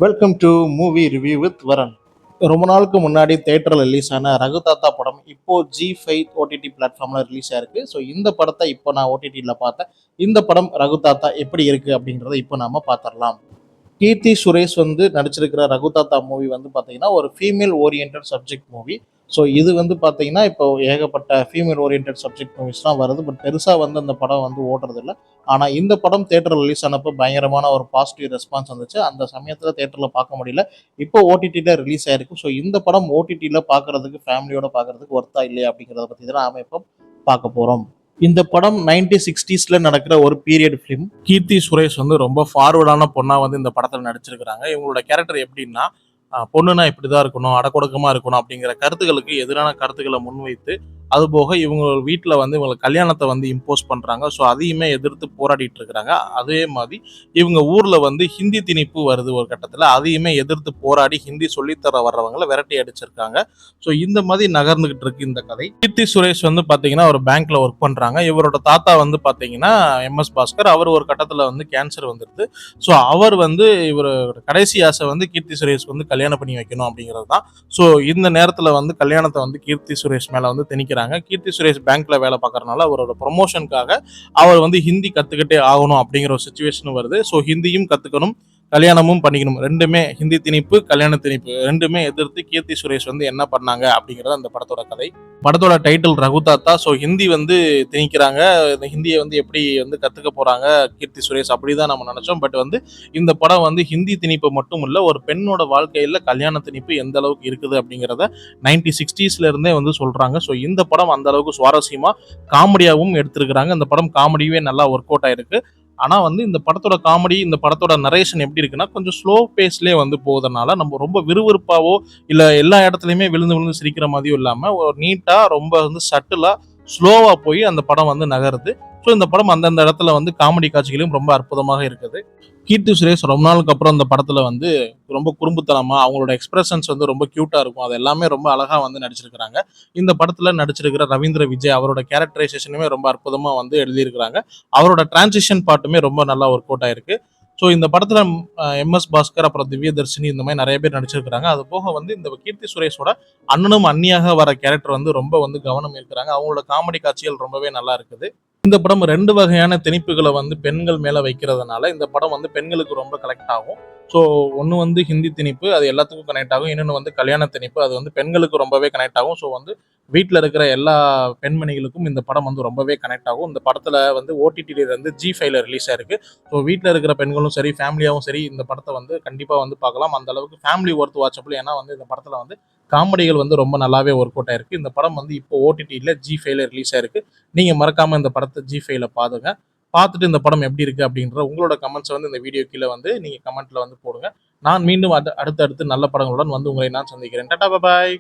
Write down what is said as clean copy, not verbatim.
Welcome to movie review with வரன். ரொம்ப நாளுக்கு முன்னாடி தேட்டரில் ரிலீஸ் ஆன ரகுதாத்தா படம் இப்போ G5 ஓடிடி பிளாட்ஃபார்மில் ரிலீஸ் ஆயிருக்கு. ஸோ இந்த படத்தை இப்போ நான் ஓடிடியில் பார்த்தேன். இந்த படம் ரகுதாத்தா எப்படி இருக்குது அப்படின்றத இப்போ நாம பார்த்துடலாம். கீர்த்தி சுரேஷ் நடிச்சிருக்கிற ரகுதாத்தா மூவி பார்த்தீங்கன்னா ஒரு female oriented subject movie. So இது பார்த்தீங்கன்னா இப்போ ஏகப்பட்ட ஃபீமேல் ஓரியன்ட் சப்ஜெக்ட் மூவிஸ்லாம் வருது. பட் பெருசாக அந்த படம் ஓடுறதில்ல. ஆனால் இந்த படம் தேட்டரில் ரிலீஸ் ஆனப்போ பயங்கரமான ஒரு பாசிட்டிவ் ரெஸ்பான்ஸ் வந்துச்சு. அந்த சமயத்தில் தேட்டரில் பார்க்க முடியல. இப்போ ஓடிடியில் ரிலீஸ் ஆயிருக்கு. ஸோ இந்த படம் ஓடிடியில் பார்க்கறதுக்கு ஃபேமிலியோட பார்க்கறதுக்கு ஒர்த்தா இல்லையா அப்படிங்கிறத பற்றி தான் நாம இப்போ பார்க்க போகிறோம். இந்த படம் 1960ஸ்ல நடக்கிற ஒரு பீரியட் ஃபிலிம். கீர்த்தி சுரேஷ் ரொம்ப ஃபார்வர்டான பொண்ணா இந்த படத்துல நடிச்சிருக்கிறாங்க. இவங்களோட கேரக்டர் எப்படின்னா, பொண்ணுனா இப்படிதான் இருக்கணும், அடக்கொடுக்கமா இருக்கணும் அப்படிங்கிற கருத்துக்களுக்கு எதிரான கருத்துக்களை முன்வைத்து, அதுபோக இவங்க வீட்டில் இவங்க கல்யாணத்தை இம்போஸ் பண்றாங்க. ஸோ அதையுமே எதிர்த்து போராடிட்டு இருக்கிறாங்க. அதே மாதிரி இவங்க ஊர்ல ஹிந்தி திணிப்பு வருது ஒரு கட்டத்தில். அதையுமே எதிர்த்து போராடி ஹிந்தி சொல்லித்தர வர்றவங்களை விரட்டி அடிச்சிருக்காங்க. ஸோ இந்த மாதிரி நகர்ந்துகிட்டு இருக்கு இந்த கதை. கீர்த்தி சுரேஷ் பார்த்தீங்கன்னா ஒரு பேங்க்ல ஒர்க் பண்றாங்க. இவரோட தாத்தா பார்த்தீங்கன்னா MS பாஸ்கர். அவர் ஒரு கட்டத்தில் கேன்சர் வந்துருது. ஸோ அவர் இவர் கடைசி ஆசை கீர்த்தி சுரேஷ் கல்யாணம் பண்ணி வைக்கணும் அப்படிங்கிறது தான். ஸோ இந்த நேரத்தில் கல்யாணத்தை கீர்த்தி சுரேஷ் மேல திணிக்கிறாங்க. கீர்த்தி சுரேஷ் பேங்க்ல வேலை பார்க்கறதுனால அவரோட ப்ரொமோஷனுக்காக அவர் ஹிந்தி கத்துக்கிட்டே ஆகணும் அப்படிங்கிற ஒரு சுச்சுவேஷன் வருது. ஸோ ஹிந்தியும் கத்துக்கணும், கல்யாணமும் பண்ணிக்கணும். ரெண்டுமே ஹிந்தி திணிப்பு, கல்யாண திணிப்பு ரெண்டுமே எதிர்த்து கீர்த்தி சுரேஷ் என்ன பண்ணாங்க அப்படிங்கிறது அந்த படத்தோட கதை. படத்தோட டைட்டில் ரகுதாத்தா. ஸோ ஹிந்தி திணிக்கிறாங்க. இந்த ஹிந்தியை எப்படி கத்துக்க போறாங்க கீர்த்தி சுரேஷ் அப்படிதான் நம்ம நினைச்சோம். பட் இந்த படம் ஹிந்தி திணிப்பு மட்டும் இல்ல, ஒரு பெண்ணோட வாழ்க்கையில கல்யாண திணிப்பு எந்த அளவுக்கு இருக்குது அப்படிங்கிறத 1960ஸ்ல இருந்தே சொல்றாங்க. ஸோ இந்த படம் அந்த அளவுக்கு சுவாரஸ்யமா காமெடியாவும் எடுத்திருக்கிறாங்க. இந்த படம் காமெடியே நல்லா ஒர்க் அவுட் ஆயிருக்கு. ஆனா இந்த படத்தோட காமெடி, இந்த படத்தோட நரேஷன் எப்படி இருக்குன்னா, கொஞ்சம் ஸ்லோ பேஸ்லயே போவதனால நம்ம ரொம்ப விறுவிறுப்பாவோ இல்ல எல்லா இடத்துலயுமே விழுந்து விழுந்து சிரிக்கிற மாதிரியும் இல்லாம ஒரு நீட்டா ரொம்ப சட்டிலா ஸ்லோவா போய் அந்த படம் நகருது. ஸோ இந்த படம் அந்தந்த இடத்துல காமெடி காட்சிகளும் ரொம்ப அற்புதமாக இருக்குது. கீர்த்தி சுரேஷ் ரொம்ப நாளுக்கு அப்புறம் அந்த படத்துல ரொம்ப குறும்புத்தனமா அவங்களோட எக்ஸ்பிரஷன்ஸ் ரொம்ப கியூட்டா இருக்கும். அது எல்லாமே ரொம்ப அழகா நடிச்சிருக்கிறாங்க. இந்த படத்துல நடிச்சிருக்கிற ரவீந்திர விஜய் அவரோட கேரக்டரைசேஷனுமே ரொம்ப அற்புதமா எழுதியிருக்கிறாங்க. அவரோட டிரான்சிஷன் பாட்டுமே ரொம்ப நல்லா ஒர்க் அவுட் ஆயிருக்கு. ஸோ இந்த படத்துல MS பாஸ்கர் அப்புறம் திவ்யதர்ஷினி இந்த மாதிரி நிறைய பேர் நடிச்சிருக்கிறாங்க. அது போக இந்த கீர்த்தி சுரேஷோட அண்ணனும் அண்ணியாக வர கேரக்டர் ரொம்ப கவனம் இருக்கிறாங்க. அவங்களோட காமெடி காட்சிகள் ரொம்பவே நல்லா இருக்குது. இந்த படம் 2 வகையான திணிப்புகளை பெண்கள் மேல வைக்கிறதுனால இந்த படம் பெண்களுக்கு ரொம்ப கனெக்ட் ஆகும். ஸோ ஒன்று ஹிந்தி திணிப்பு, அது எல்லாத்துக்கும் கனெக்ட் ஆகும். இன்னொன்று கல்யாண திணிப்பு, அது பெண்களுக்கு ரொம்பவே கனெக்ட் ஆகும். ஸோ வீட்டில் இருக்கிற எல்லா பெண்மணிகளுக்கும் இந்த படம் ரொம்பவே கனெக்ட் ஆகும். இந்த படத்தில் ஓடிடியில G5ல ரிலீஸ் ஆயிருக்கு. ஸோ வீட்டில் இருக்கிற பெண்களும் சரி, ஃபேமிலியாகவும் சரி இந்த படத்தை கண்டிப்பாக பார்க்கலாம். அந்த அளவுக்கு ஃபேமிலி ஒர்த் வாட்சபிள். ஏன்னா இந்த படத்தில் காமெடிகள் ரொம்ப நல்லாவே ஒர்க் அவுட் ஆயிருக்கு. இந்த படம் இப்போ ஓடிடியில் G5ல ரிலீஸ் ஆயிருக்கு. நீங்க மறக்காம இந்த படத்தை G5ல பாருங்க. பார்த்துட்டு இந்த படம் எப்படி இருக்கு அப்படின்ற உங்களோட கமெண்ட்ஸ் இந்த வீடியோ கீழே நீங்க கமெண்ட்ல போடுங்க. நான் மீண்டும் அடுத்தடுத்து நல்ல படங்களுடன் உங்களை நான் சந்திக்கிறேன். டாடா பாய்.